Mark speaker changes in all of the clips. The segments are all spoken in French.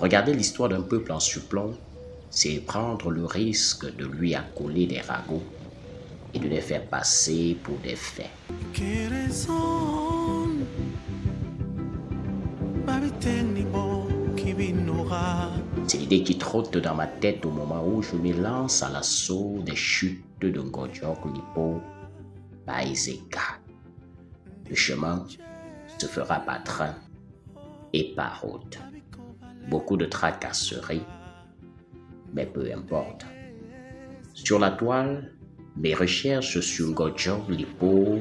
Speaker 1: Regarder l'histoire d'un peuple en surplomb, c'est prendre le risque de lui accoler des ragots et de les faire passer pour des faits. C'est l'idée qui trotte dans ma tête au moment où je me lance à l'assaut des chutes de Ngojok Lipo par Ezeka. Le chemin se fera par train et par route. Beaucoup de tracasseries, mais peu importe. Sur la toile, mes recherches sur Ngojok Lipo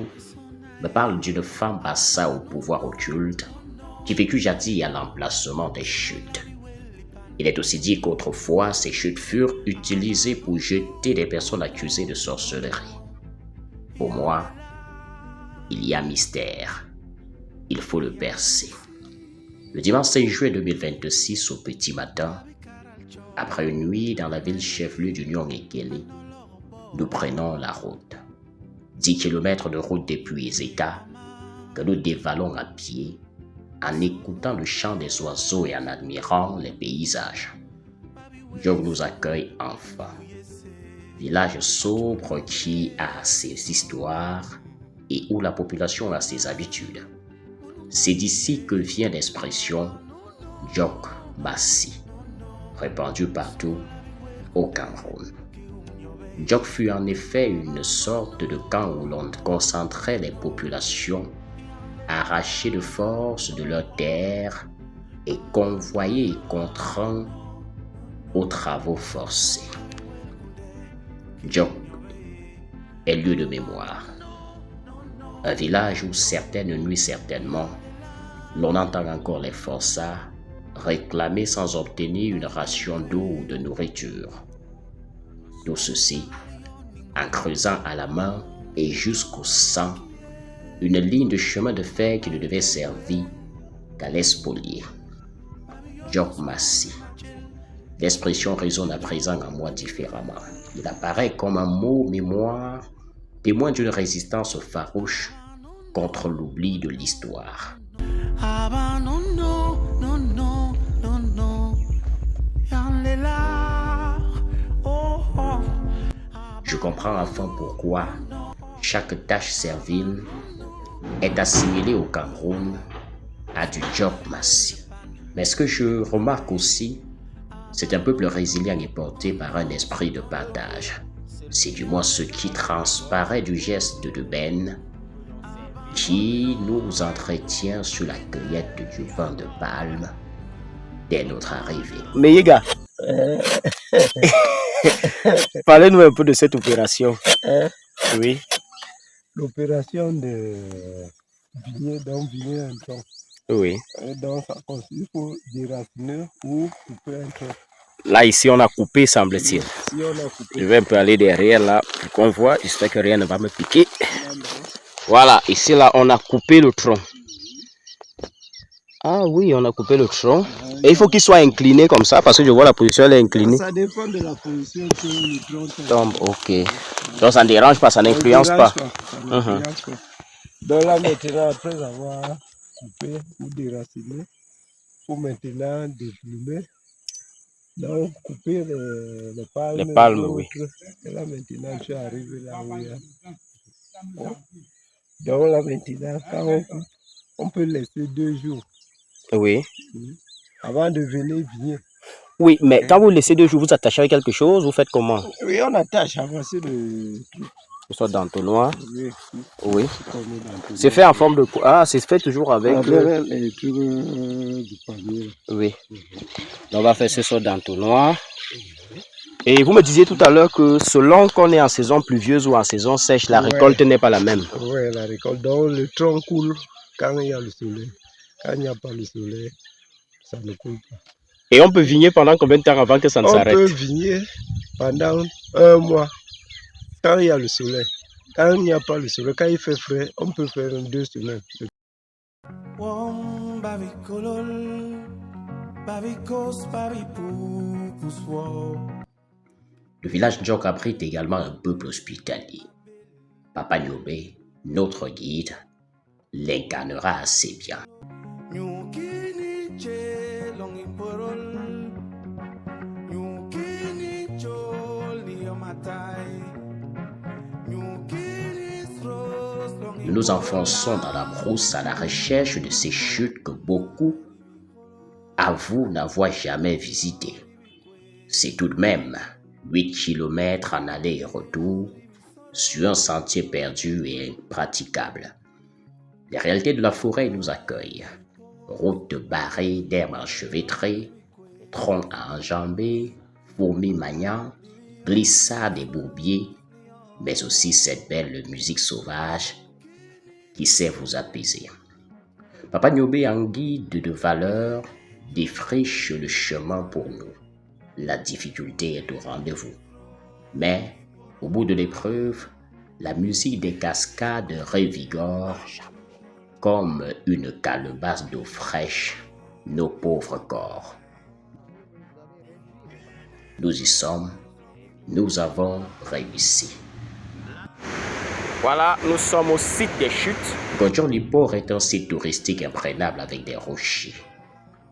Speaker 1: me parlent d'une femme bassa au pouvoir occulte qui vécut jadis à l'emplacement des chutes. Il est aussi dit qu'autrefois, ces chutes furent utilisées pour jeter des personnes accusées de sorcellerie. Pour moi, il y a mystère. Il faut le percer. Le dimanche 5 juillet 2026 au petit matin, après une nuit dans la ville chef-lieu du Nyong-Ekele, nous prenons la route. 10 km de route depuis Ezeka que nous dévalons à pied en écoutant le chant des oiseaux et en admirant les paysages. Djok nous accueille enfin. Village sobre qui a ses histoires et où la population a ses habitudes. C'est d'ici que vient l'expression Djok Massi, répandue partout au Cameroun. Djok fut en effet une sorte de camp où l'on concentrait les populations arrachées de force de leur terre et convoyées et contraints aux travaux forcés. Djok est lieu de mémoire. Un village où certaines nuits certainement, l'on entend encore les forçats réclamer sans obtenir une ration d'eau ou de nourriture. Tout ceci en creusant à la main et jusqu'au sang une ligne de chemin de fer qui ne devait servir qu'à les spolier. Djok Massi. L'expression résonne à présent en moi différemment. Il apparaît comme un mot mémoire, témoin d'une résistance farouche contre l'oubli de l'histoire. Je comprends enfin pourquoi chaque tâche servile est assimilée au Cameroun à du Djok Massi. Mais ce que je remarque aussi, c'est un peuple résilient et porté par un esprit de partage. C'est du moins ce qui transparaît du geste de Ben qui nous entretient sur la cueillette du vin de palme dès notre arrivée.
Speaker 2: Mais Yega, parlez-nous un peu de cette opération. Oui.
Speaker 3: L'opération de vigner, donc vigner un tronc.
Speaker 2: Oui.
Speaker 3: Donc ça consiste pour déraciner ou couper un tronc.
Speaker 2: Là, ici, on a coupé, semble-t-il.
Speaker 3: Si on a coupé.
Speaker 2: Je vais un peu aller derrière, là, pour qu'on voit. J'espère que rien ne va me piquer. Voilà, ici, là, on a coupé le tronc. Ah oui, on a coupé le tronc. Et il faut qu'il soit incliné comme ça, parce que je vois la position, elle est inclinée.
Speaker 3: Ça dépend de la position que le tronc
Speaker 2: tombe. Ok. Donc, ça ne dérange pas, ça n'influence pas.
Speaker 3: Donc là, maintenant, après avoir coupé ou déraciné, il faut maintenant déplumer. Donc, couper les palmes.
Speaker 2: Les palmes, oui.
Speaker 3: Et là, maintenant, je suis arrivé là où il y a. Bon. Donc là, maintenant, quand on coupe, on peut laisser 2 jours.
Speaker 2: Oui.
Speaker 3: Avant de venir vigner.
Speaker 2: Oui, mais quand vous laissez 2 jours, vous attachez avec quelque chose, vous faites comment?
Speaker 3: Oui, on attache avant le truc.
Speaker 2: Soit d'entonnoir.
Speaker 3: Oui.
Speaker 2: Oui. C'est fait en forme de quoi? Ah, c'est fait toujours avec
Speaker 3: les trucs du panier.
Speaker 2: Oui. Donc on va faire ce sort d'entonnoir. Et vous me disiez tout à l'heure que selon qu'on est en saison pluvieuse ou en saison sèche, la récolte n'est pas la même.
Speaker 3: Oui, la récolte. Donc le tronc coule quand il y a le soleil. Quand il n'y a pas le soleil, ça ne coule pas.
Speaker 2: Et on peut vigner pendant combien de temps avant que ça ne s'arrête?
Speaker 3: On peut vigner pendant 1 mois. Quand il y a le soleil. Quand il n'y a pas le soleil, quand il fait frais, on peut faire 2 semaines.
Speaker 1: Le village Djok abrite également un peuple hospitalier. Papa Nyobé, notre guide, l'incarnera assez bien. nous nous enfonçons dans la brousse à la recherche de ces chutes que beaucoup avouent n'avoir jamais visitées. C'est tout de même 8 kilomètres en aller et retour sur un sentier perdu et impraticable. Les réalités de la forêt nous accueillent. Routes barrées d'herbes enchevêtrées, troncs à enjamber, fourmis maniant, glissades et bourbiers, mais aussi cette belle musique sauvage qui sait vous apaiser. Papa Niobé, en guide de valeur, défriche le chemin pour nous. La difficulté est au rendez-vous. Mais, au bout de l'épreuve, la musique des cascades revigore comme une calebasse d'eau fraîche nos pauvres corps. Nous y sommes, nous avons réussi.
Speaker 2: Voilà, nous sommes au site des chutes.
Speaker 1: Godjong Lipor est un site touristique imprenable avec des rochers,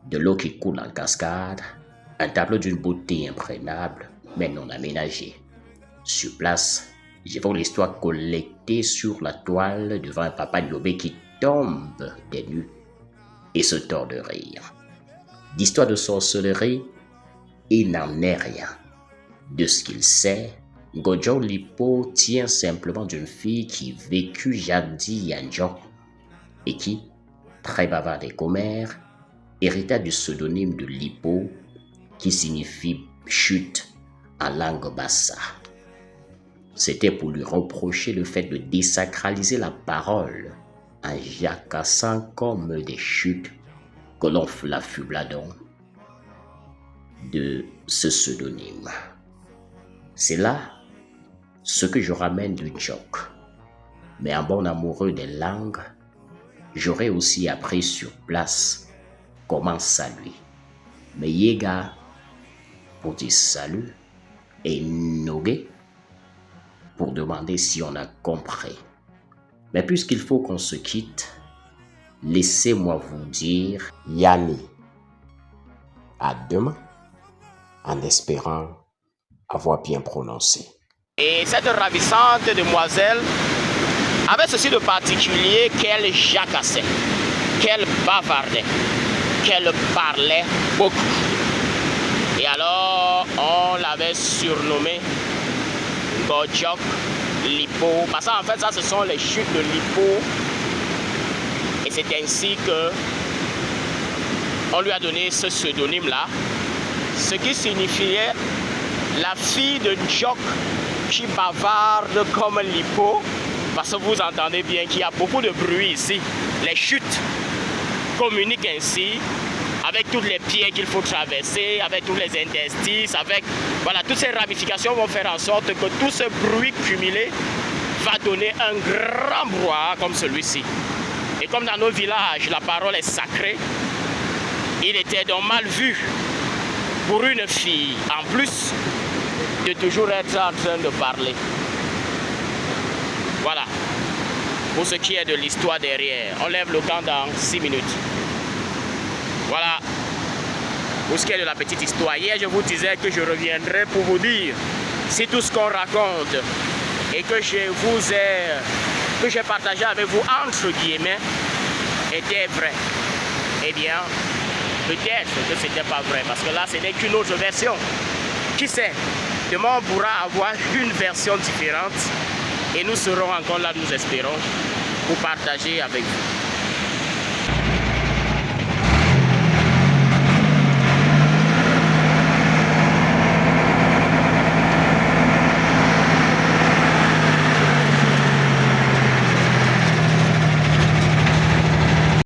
Speaker 1: de l'eau qui coule en cascade, un tableau d'une beauté imprenable mais non aménagé. Sur place, j'évoque l'histoire collectée sur la toile devant un Papa Niobé qui tombe des nues et se tord de rire. D'histoire de sorcellerie, il n'en est rien. De ce qu'il sait, Godjong Lipor tient simplement d'une fille qui vécut jadis Yanjong et qui, très bavarde et commère, hérita du pseudonyme de Lipo qui signifie chute en langue bassa. C'était pour lui reprocher le fait de désacraliser la parole en jacassant comme des chutes que l'on l'affubla donc de ce pseudonyme. C'est là ce que je ramène du Djok. Mais en bon amoureux des langues, j'aurais aussi appris sur place comment saluer. Mais Yega pour dire salut et Nogué pour demander si on a compris. Mais puisqu'il faut qu'on se quitte, laissez-moi vous dire
Speaker 2: Yanni. À demain, en espérant avoir bien prononcé. Et cette ravissante demoiselle avait ceci de particulier qu'elle jacassait, qu'elle bavardait, qu'elle parlait beaucoup. Et alors, on l'avait surnommée Godjong Lipor. Parce qu'en fait, ça, ce sont les chutes de Lipor. Et c'est ainsi que on lui a donné ce pseudonyme-là, ce qui signifiait la fille de Djok qui bavarde comme Lipor. Parce que vous entendez bien qu'il y a beaucoup de bruit ici. Les chutes communiquent ainsi avec tous les pieds qu'il faut traverser, avec tous les interstices, avec voilà, toutes ces ramifications vont faire en sorte que tout ce bruit cumulé va donner un grand brouhaha comme celui-ci. Et comme dans nos villages, la parole est sacrée, il était donc mal vu pour une fille, en plus, de toujours être en train de parler. Voilà, pour ce qui est de l'histoire derrière. On lève le camp dans 6 minutes. Voilà, pour ce qui est de la petite histoire. Hier, je vous disais que je reviendrai pour vous dire si tout ce qu'on raconte et que j'ai partagé avec vous, entre guillemets, était vrai. Eh bien, peut-être que ce n'était pas vrai, parce que là, ce n'est qu'une autre version. Qui sait, demain, on pourra avoir une version différente et nous serons encore là, nous espérons, pour partager avec vous.